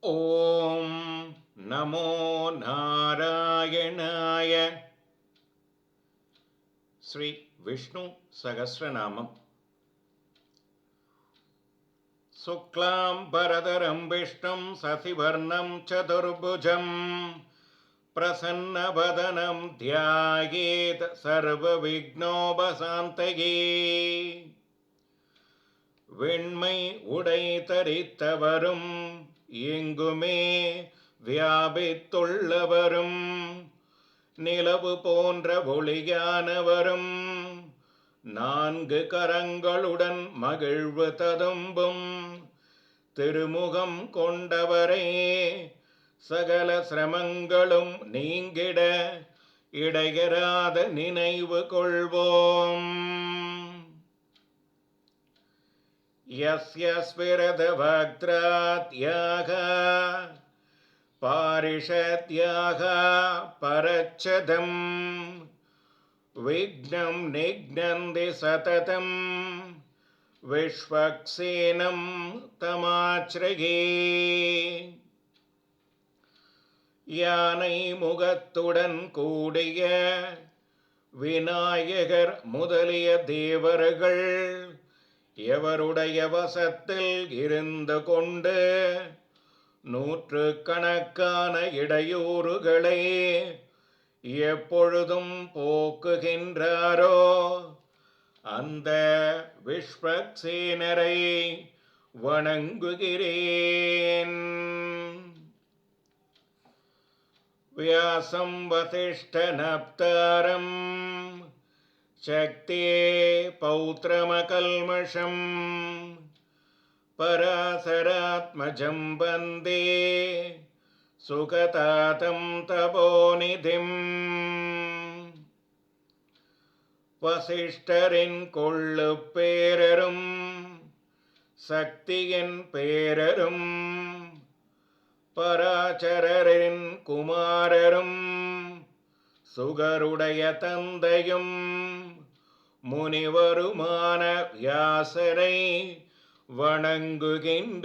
ஓம் நமோ நாராயணாய. ஸ்ரீ விஷ்ணு சகஸ்ரநாமம். சுக்லாம் பரதரம் விஷ்ணும் சசிவர்ணம் சதுர்புஜம் பிரசன்னவதனம் தியாயேத் சர்வ விக்னோபசாந்தயே. வெண்மை உடை தரித்தவரும் எங்குமே வியாபித்துள்ளவரும் நிலவு போன்ற ஒளியானவரும் நான்கு கரங்களுடன் மகிழ்வு ததும்பும் திருமுகம் கொண்டவரே, சகல சிரமங்களும் நீங்கிட இடையராத நினைவு கொள்வோம். யஸ்ய ஸ்விரதவக்த்ராத்யாக பாரிஷத்யாக பரச்சதம் விக்னம் நிக்னந்தி சததம் விஸ்வக்சேனம் தமாச்ரயே. யானை முகத்துடன் கூடிய விநாயகர் முதலிய தேவர்கள் எவருடைய வசத்தில் இருந்து கொண்டு நூற்றுக்கணக்கான இடையூறுகளை எப்பொழுதும் போக்குகின்றாரோ அந்த விஸ்வக்சேனரை வணங்குகிறேன். வியாசம் வசிஷ்ட நப்தாரம் சக்தியே பௌத்ரமகல்மஷம் பராசராத்மஜம் வந்தே சுகதாதம் தபோநிதிம். வசிஷ்டரின் கொள்ளு பேரரும் சக்தியின் பேரரும் பராசரரின் குமாரரும் சுகருடைய தந்தையும் முனிவருமான வியாசரை வணங்குகின்றேன்.